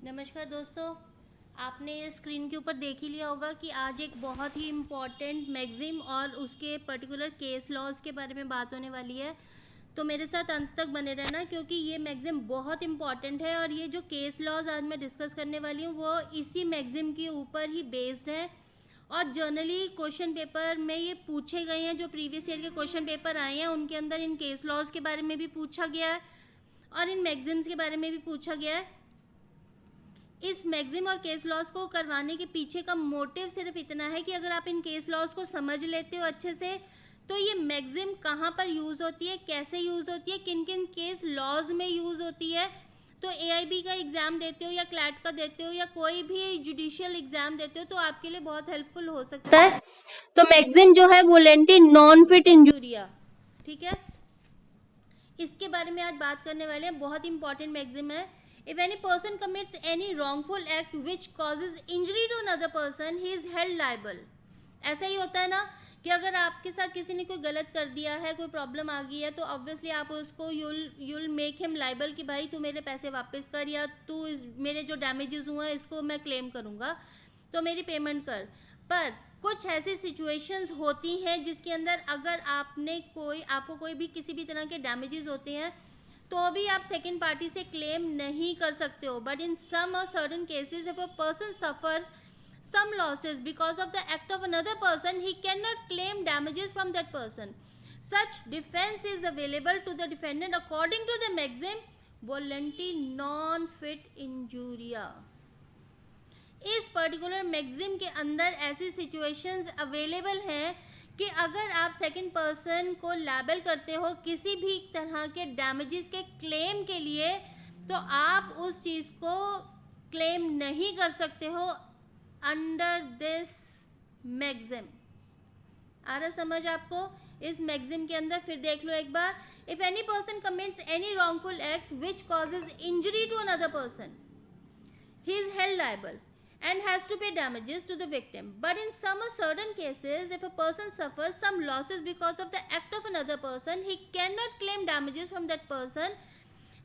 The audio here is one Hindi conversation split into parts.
नमस्कार दोस्तों। आपने स्क्रीन के ऊपर देख ही लिया होगा कि आज एक बहुत ही इम्पॉर्टेंट मैगज़ीन और उसके पर्टिकुलर केस लॉज के बारे में बात होने वाली है। तो मेरे साथ अंत तक बने रहना क्योंकि ये मैगज़ीन बहुत इम्पॉर्टेंट है और ये जो केस लॉज आज मैं डिस्कस करने वाली हूँ वो इसी मैगज़ीन के ऊपर ही बेस्ड है। और जनरली क्वेश्चन पेपर में ये पूछे गए हैं, जो प्रीवियस ईयर के क्वेश्चन पेपर आए हैं उनके अंदर इन केस लॉज के बारे में भी पूछा गया है और इन मैगज़ीन्स के बारे में भी पूछा गया है। इस मैगज़ीन और केस लॉज को करवाने के पीछे का मोटिव सिर्फ इतना है कि अगर आप इन केस लॉज को समझ लेते हो अच्छे से तो ये मैगज़ीन कहाँ पर यूज़ होती है, कैसे यूज़ होती है, किन किन केस लॉज में यूज़ होती है। तो एआईबी का एग्ज़ाम देते हो या क्लैट का देते हो या कोई भी जुडिशियल एग्ज़ाम देते हो तो आपके लिए बहुत हेल्पफुल हो सकता है। तो मैगज़ीन जो है वोलेंटी नॉन फिट इंजूरिया, ठीक है, इसके बारे में आज बात करने वाले हैं। बहुत इंपॉर्टेंट मैगज़ीन है। If any person commits any wrongful act which causes injury to another person, he is held liable. ऐसा ही होता है ना कि अगर आपके साथ किसी ने कोई गलत कर दिया है, कोई प्रॉब्लम आ गई है, तो ऑब्वियसली आप उसको you'll make him liable कि भाई तू मेरे पैसे वापस कर या तू मेरे जो डैमेजेस हुए हैं इसको मैं क्लेम करूँगा तो मेरी पेमेंट कर। पर कुछ ऐसी सिचुएशंस होती हैं जिसके अंदर अगर आपको कोई भी किसी भी तरह के डैमेजेस होते हैं तो भी आप सेकेंड पार्टी से क्लेम नहीं कर सकते हो। बट इन सम और certain cases if a person suffers some losses because of the act of another person, he cannot claim damages from that person. Such defense is available to the defendant according to the maxim volenti non fit injuria. इस पर्टिकुलर मैगज़ीन के अंदर ऐसी सिचुएशंस अवेलेबल हैं कि अगर आप सेकंड पर्सन को लायबल करते हो किसी भी तरह के डैमेजेस के क्लेम के लिए तो आप उस चीज़ को क्लेम नहीं कर सकते हो अंडर दिस मैगज़ीन। आ रहा समझ आपको? इस मैगज़ीन के अंदर फिर देख लो एक बार। If any person commits any wrongful act which causes injury to another person, he is held liable and has to pay damages to the victim. But in some or certain cases, if a person suffers some losses because of the act of another person, he cannot claim damages from that person.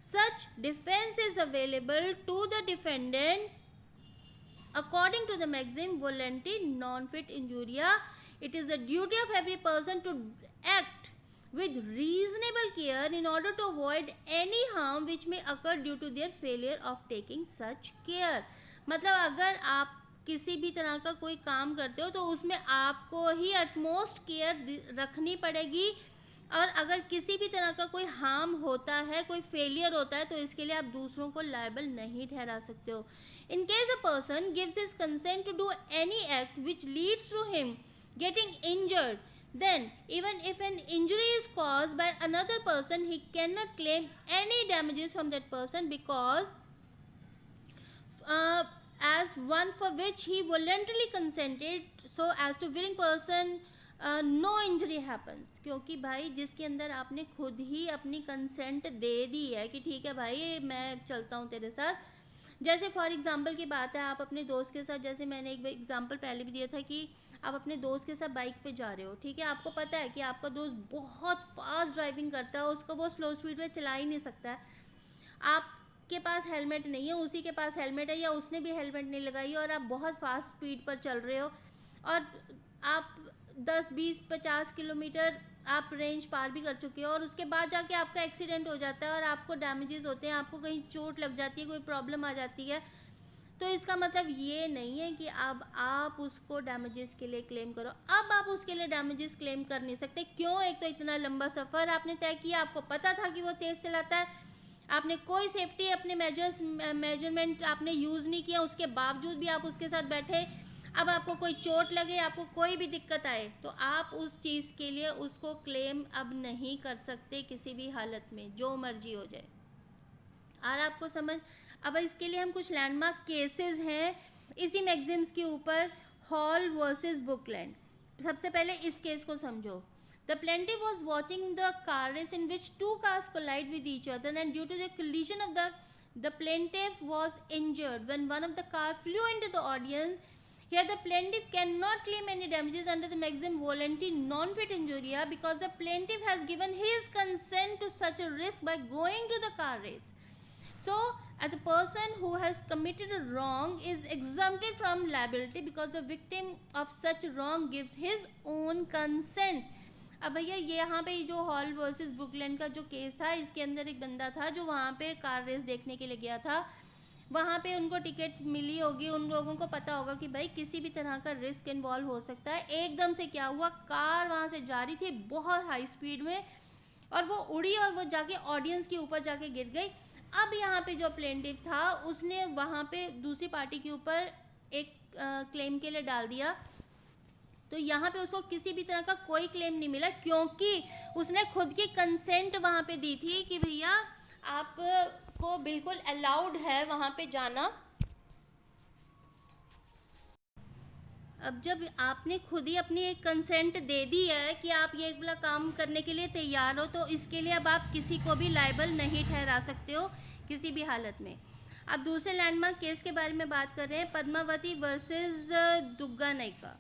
Such defense is available to the defendant according to the maxim volenti non fit injuria. It is the duty of every person to act with reasonable care in order to avoid any harm which may occur due to their failure of taking such care. मतलब अगर आप किसी भी तरह का कोई काम करते हो तो उसमें आपको ही अटमोस्ट केयर रखनी पड़ेगी और अगर किसी भी तरह का कोई हार्म होता है, कोई फेलियर होता है तो इसके लिए आप दूसरों को लायबल नहीं ठहरा सकते हो। In case a person gives his consent to do any act which leads to him getting injured, then even if an injury is caused by another person, he cannot claim any damages from that person because as one for which he voluntarily consented, so as to willing person no injury happens. क्योंकि भाई जिसके अंदर आपने खुद ही अपनी कंसेंट दे दी है कि ठीक है भाई मैं चलता हूँ तेरे साथ। जैसे फॉर एग्जांपल की बात है, आप अपने दोस्त के साथ, जैसे मैंने एक एग्जांपल पहले भी दिया था कि आप अपने दोस्त के साथ बाइक पे जा रहे हो, ठीक है, आपको पता है कि आपका दोस्त बहुत फास्ट ड्राइविंग करता है, उसको वो स्लो स्पीड पे चला ही नहीं सकता है। आपके पास हेलमेट नहीं है, उसी के पास हेलमेट है या उसने भी हेलमेट नहीं लगाई और आप बहुत फास्ट स्पीड पर चल रहे हो और आप 10, 20, 50 किलोमीटर आप रेंज पार भी कर चुके हो और उसके बाद जाके आपका एक्सीडेंट हो जाता है और आपको डैमेजेस होते हैं, आपको कहीं चोट लग जाती है, कोई प्रॉब्लम आ जाती है। तो इसका मतलब ये नहीं है कि अब आप उसको डैमेजेस के लिए क्लेम करो। अब आप उसके लिए डैमेजेस क्लेम कर नहीं सकते। क्यों? एक तो इतना लंबा सफ़र आपने तय किया, आपको पता था कि वो तेज़ चलाता है, आपने कोई सेफ्टी अपने मेजरमेंट आपने यूज़ नहीं किया, उसके बावजूद भी आप उसके साथ बैठे। अब आपको कोई चोट लगे, आपको कोई भी दिक्कत आए तो आप उस चीज़ के लिए उसको क्लेम अब नहीं कर सकते किसी भी हालत में, जो मर्जी हो जाए। आ रहा आपको समझ? अब इसके लिए हम कुछ लैंडमार्क केसेस हैं इसी मैगजीन्स के ऊपर। Hall versus Brooklands. सबसे पहले इस केस को समझो। The plaintiff was watching the car race in which two cars collide with each other and due to the collision of the plaintiff was injured when one of the car flew into the audience. Here the plaintiff cannot claim any damages under the maxim volenti non fit injuria because the plaintiff has given his consent to such a risk by going to the car race. So as a person who has committed a wrong is exempted from liability because the victim of such wrong gives his own consent. अब भैया ये यहाँ पे जो हॉल वर्सेस ब्रुकलिन का जो केस था, इसके अंदर एक बंदा था जो वहाँ पे कार रेस देखने के लिए गया था। वहाँ पे उनको टिकट मिली होगी, उन लोगों को पता होगा कि भाई किसी भी तरह का रिस्क इन्वॉल्व हो सकता है। एकदम से क्या हुआ, कार वहाँ से जा रही थी बहुत हाई स्पीड में और वो उड़ी और वो जाके ऑडियंस के ऊपर जाके गिर गई। अब यहाँ पे जो प्लेंटिफ था उसने वहाँ पे दूसरी पार्टी के ऊपर एक क्लेम के लिए डाल दिया। तो यहाँ पे उसको किसी भी तरह का कोई क्लेम नहीं मिला क्योंकि उसने खुद की कंसेंट वहाँ पे दी थी कि भैया आपको बिल्कुल अलाउड है वहाँ पे जाना। अब जब आपने खुद ही अपनी एक कंसेंट दे दी है कि आप ये वाला काम करने के लिए तैयार हो, तो इसके लिए अब आप किसी को भी लायबल नहीं ठहरा सकते हो किसी भी हालत में। अब दूसरे लैंडमार्क केस के बारे में बात कर रहे हैं, पद्मावती वर्सेस दुग्गा नायका।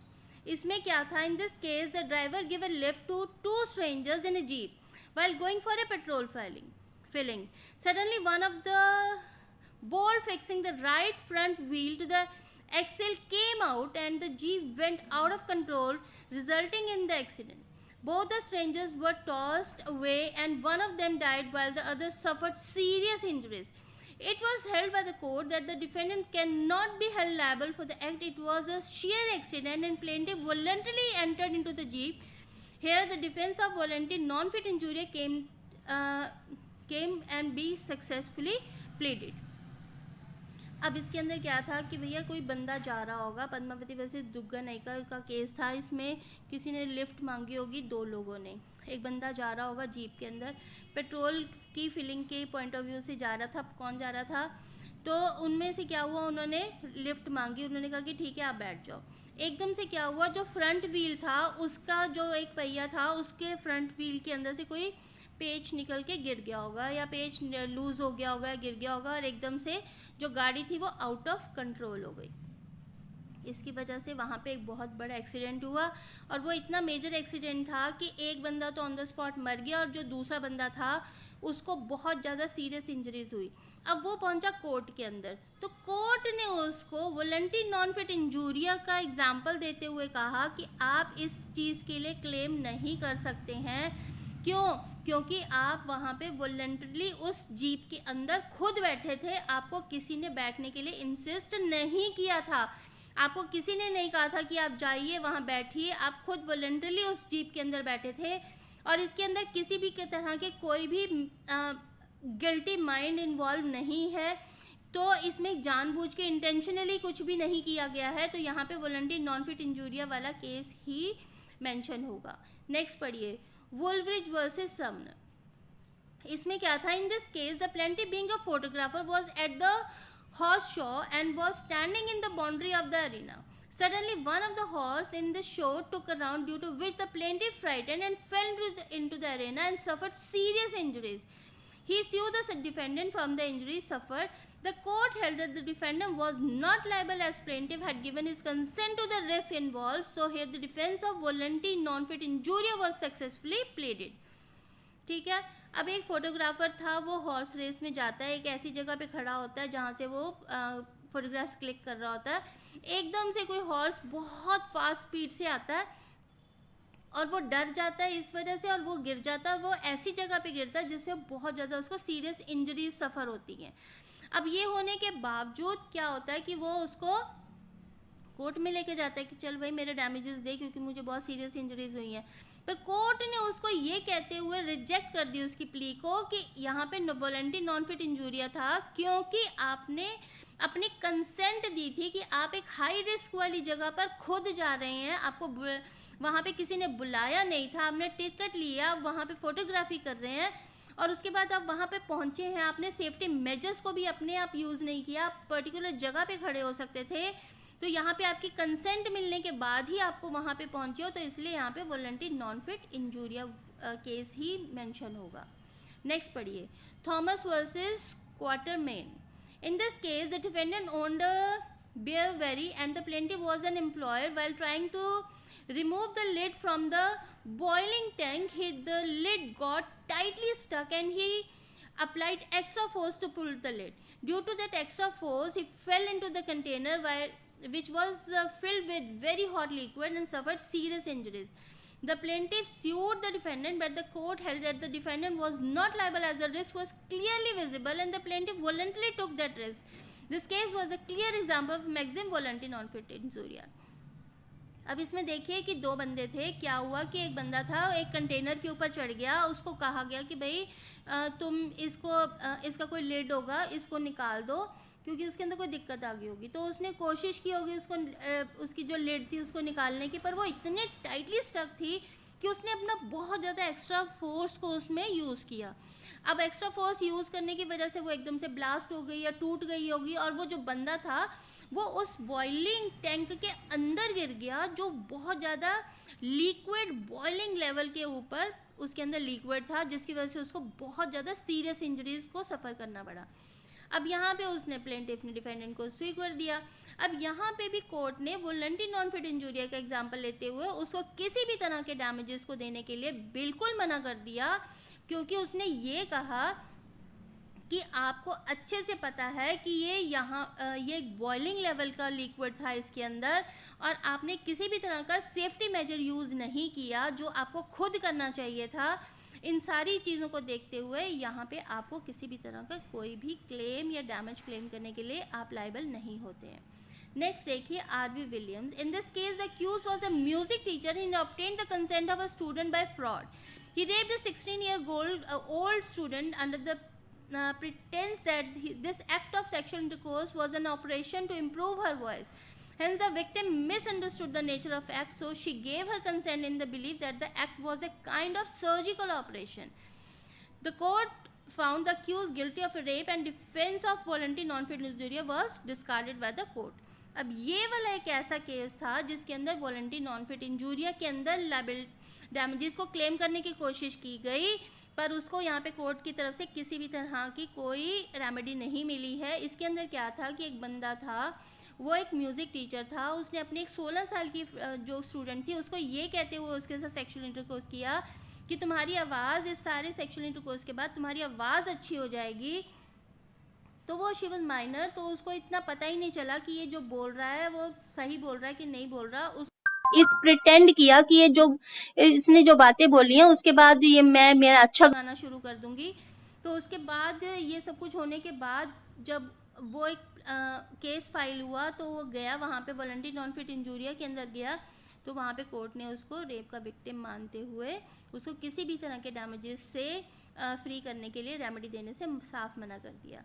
इसमें क्या था, in this case the driver give a lift to two strangers in a jeep while going for a petrol filling. Suddenly one of the bolt fixing the right front wheel to the axle came out and the jeep went out of control, resulting in the accident. Both the strangers were tossed away and one of them died while the other suffered serious injuries. It was held by the court that the defendant cannot be held liable for the act. It was a sheer accident and plaintiff voluntarily entered into the jeep. Here the defense of voluntary non-fit injury came and be successfully pleaded. अब इसके अंदर क्या था कि भैया कोई बंदा जा रहा होगा, पद्मावती वैसे दुग्गा नायका का केस था, इसमें किसी ने लिफ्ट मांगी होगी, दो लोगों ने, एक बंदा जा रहा होगा जीप के अंदर, पेट्रोल की फिलिंग के पॉइंट ऑफ व्यू से जा रहा था। कौन जा रहा था, तो उनमें से क्या हुआ, उन्होंने लिफ्ट मांगी, उन्होंने कहा कि ठीक है आप बैठ जाओ। एकदम से क्या हुआ, जो फ्रंट व्हील था उसका जो एक पहिया था उसके फ्रंट व्हील के अंदर से कोई पेच निकल के गिर गया होगा या पेच लूज़ हो गया होगा, गिर गया होगा और एकदम से जो गाड़ी थी वो आउट ऑफ कंट्रोल हो गई। इसकी वजह से वहाँ पे एक बहुत बड़ा एक्सीडेंट हुआ और वो इतना मेजर एक्सीडेंट था कि एक बंदा तो ऑन द स्पॉट मर गया और जो दूसरा बंदा था उसको बहुत ज़्यादा सीरियस इंजरीज हुई। अब वो पहुंचा कोर्ट के अंदर, तो कोर्ट ने उसको वॉलंटरी नॉन फिट इंजूरिया का एग्जाम्पल देते हुए कहा कि आप इस चीज़ के लिए क्लेम नहीं कर सकते हैं। क्यों? क्योंकि आप वहाँ पे वॉलंटरली उस जीप के अंदर खुद बैठे थे, आपको किसी ने बैठने के लिए इंसिस्ट नहीं किया था, आपको किसी ने नहीं कहा था कि आप जाइए वहाँ बैठिए, आप खुद वॉलंटरली उस जीप के अंदर बैठे थे और इसके अंदर किसी भी तरह के कोई भी गिल्टी माइंड इन्वॉल्व नहीं है, तो इसमें जानबूझ के इंटेंशनली कुछ भी नहीं किया गया है, तो यहाँ पे वॉलंटरी नॉन फिट इंजूरिया वाला केस ही मेंशन होगा। नेक्स्ट पढ़िए, वुलब्रिज वर्सेस समनर। इसमें क्या था, in this case the plaintiff being a photographer was at the horse show and was standing in the boundary of the arena. Suddenly one of the horse in the show took a round, due to which the plaintiff frightened and fell into the arena and suffered serious injuries. He sued the defendant from the injuries suffered. The court held that the defendant was not liable as plaintiff had given his consent to the risk involved. So here the defense of voluntary non-fit injuria was successfully pleaded. ठीक है। अब एक फोटोग्राफर था, वो हॉर्स रेस में जाता है, एक ऐसी जगह पे खड़ा होता है जहाँ से वो फोटोग्राफ्स क्लिक कर रहा होता है। एकदम से कोई हॉर्स बहुत फास्ट स्पीड से आता है और वो डर जाता है इस वजह से और वो गिर जाता है। वो ऐसी जगह पे गिरता है जिससे बहुत ज़्यादा उसको सीरियस इंजरीज सफ़र होती हैं। अब ये होने के बावजूद क्या होता है कि वो उसको कोर्ट में लेके जाता है कि चल भाई मेरे डैमेजेस दे क्योंकि मुझे बहुत सीरियस इंजरीज हुई हैं, पर कोर्ट ने उसको ये कहते हुए रिजेक्ट कर दी उसकी प्ली को कि यहाँ पे वॉलंटरी नॉन फिट इंजूरिया था क्योंकि आपने अपनी कंसेंट दी थी कि आप एक हाई रिस्क वाली जगह पर खुद जा रहे हैं, आपको वहाँ पे किसी ने बुलाया नहीं था, आपने टिकट लिया, वहाँ पे फोटोग्राफी कर रहे हैं और उसके बाद आप वहाँ पे पहुँचे हैं, आपने सेफ्टी मेजर्स को भी अपने आप यूज़ नहीं किया, आप पर्टिकुलर जगह पे खड़े हो सकते थे, तो यहाँ पे आपकी कंसेंट मिलने के बाद ही आपको वहाँ पे पहुँचे हो, तो इसलिए यहाँ पे voluntary non fit injuria case ही मेंशन होगा। नेक्स्ट पढ़िए, Thomas versus Quarterman. In this case the defendant owned a brewery and the plaintiff was an employer. While trying to remove the lid from the boiling tank, the lid got tightly stuck and he applied extra force to pull the lid. Due to that extra force, he fell into the container which was filled with very hot liquid and suffered serious injuries. The plaintiff sued the defendant, but the court held that the defendant was not liable as the risk was clearly visible and the plaintiff voluntarily took that risk. This case was a clear example of maxim voluntary non-fit injuria. अब इसमें देखिए कि दो बंदे थे. क्या हुआ कि एक बंदा था, एक कंटेनर के ऊपर चढ़ गया, उसको कहा गया कि भाई तुम इसका कोई लिड होगा, इसको निकाल दो क्योंकि उसके अंदर कोई दिक्कत आ गई होगी. तो उसने कोशिश की होगी उसकी जो लिड थी उसको निकालने की, पर वो इतने टाइटली स्टक थी कि उसने अपना बहुत ज़्यादा एक्स्ट्रा फोर्स को उसमें यूज़ किया. अब एक्स्ट्रा फोर्स यूज़ करने की वजह से वो एकदम से ब्लास्ट हो गई या टूट गई होगी और वो जो बंदा था वो उस बॉइलिंग टैंक के अंदर गिर गया, जो बहुत ज़्यादा लिक्विड बॉइलिंग लेवल के ऊपर उसके अंदर लिक्विड था, जिसकी वजह से उसको बहुत ज़्यादा सीरियस इंजरीज को सफ़र करना पड़ा. अब यहाँ पे उसने प्लेंटिफ ने डिफेंडेंट को स्वी कर दिया. अब यहाँ पे भी कोर्ट ने वॉलंटरी नॉन फिट इंजूरिया का एग्जाम्पल लेते हुए उसको किसी भी तरह के डैमेजेस को देने के लिए बिल्कुल मना कर दिया, क्योंकि उसने ये कहा कि आपको अच्छे से पता है कि ये एक बॉइलिंग लेवल का लिक्विड था इसके अंदर और आपने किसी भी तरह का सेफ्टी मेजर यूज़ नहीं किया जो आपको खुद करना चाहिए था. इन सारी चीज़ों को देखते हुए यहाँ पे आपको किसी भी तरह का कोई भी क्लेम या डैमेज क्लेम करने के लिए आप लायबल नहीं होते हैं. नेक्स्ट देखिए RV. Williams. In this case the accused was a music teacher. He obtained the consent of a student by fraud. He raped a 16-year-old student under the pretense that this act of sexual intercourse was an operation to improve her voice. Hence, the victim misunderstood the nature of act, so she gave her consent in the belief that the act was a kind of surgical operation. The court found the accused guilty of a rape and defense of voluntary non-fit injuria was discarded by the court. अब ये वाला एक ऐसा केस था जिसके अंदर वॉलंटरी नॉन फिट इंजूरिया के अंदर लायबिल डैमेजेस को क्लेम करने की कोशिश की गई, पर उसको यहाँ पे कोर्ट की तरफ से किसी भी तरह की कोई रेमेडी नहीं मिली है. इसके अंदर क्या था कि एक बंदा था, वो एक म्यूज़िक टीचर था. उसने अपने एक 16 साल की जो स्टूडेंट थी उसको ये कहते हुए उसके साथ सेक्सुअल इंटरकोर्स किया कि तुम्हारी आवाज़ इस सारे सेक्सुअल इंटरकोर्स के बाद तुम्हारी आवाज़ अच्छी हो जाएगी. तो वो शी वॉज माइनर, तो उसको इतना पता ही नहीं चला कि ये जो बोल रहा है वो सही बोल रहा है कि नहीं बोल रहा. इस प्रिटेंड किया कि ये जो इसने जो बातें बोली हैं उसके बाद ये मैं मेरा अच्छा गाना शुरू कर दूंगी. तो उसके बाद ये सब कुछ होने के बाद जब वो एक केस फाइल हुआ तो वो गया वहाँ पे वॉलंटरी नॉन फिट इंजूरिया के अंदर गया, तो वहाँ पे कोर्ट ने उसको रेप का विक्टिम मानते हुए उसको किसी भी तरह के डैमेजेस से फ्री करने के लिए रेमेडी देने से साफ मना कर दिया.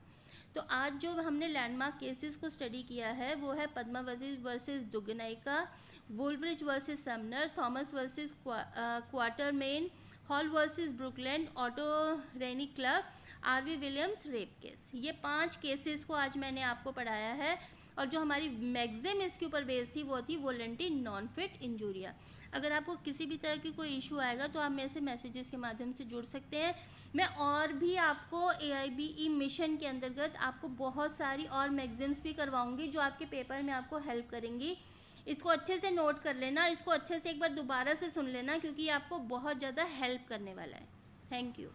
तो आज जो हमने लैंडमार्क केसेस को स्टडी किया है वो है Padmavati versus Dugganaika, Wooldridge versus Sumner, Thomas versus Quarterman, Hall versus Brooklands, auto racing club, R V. Williams rape case. ये 5 केसेस को आज मैंने आपको पढ़ाया है और जो हमारी मैक्सिम इसके ऊपर बेस थी वो थी वॉलंटरी नॉन फिट इंजूरिया. अगर आपको किसी भी तरह की कोई इशू आएगा तो आप मेरे से मैसेजेस के माध्यम से जुड़ सकते हैं. मैं और भी आपको AIBE मिशन के अंतर्गत आपको बहुत सारी और मैगजीन्स भी करवाऊंगी जो आपके पेपर में आपको हेल्प करेंगी. इसको अच्छे से नोट कर लेना, इसको अच्छे से एक बार दोबारा से सुन लेना क्योंकि ये आपको बहुत ज़्यादा हेल्प करने वाला है. Thank you.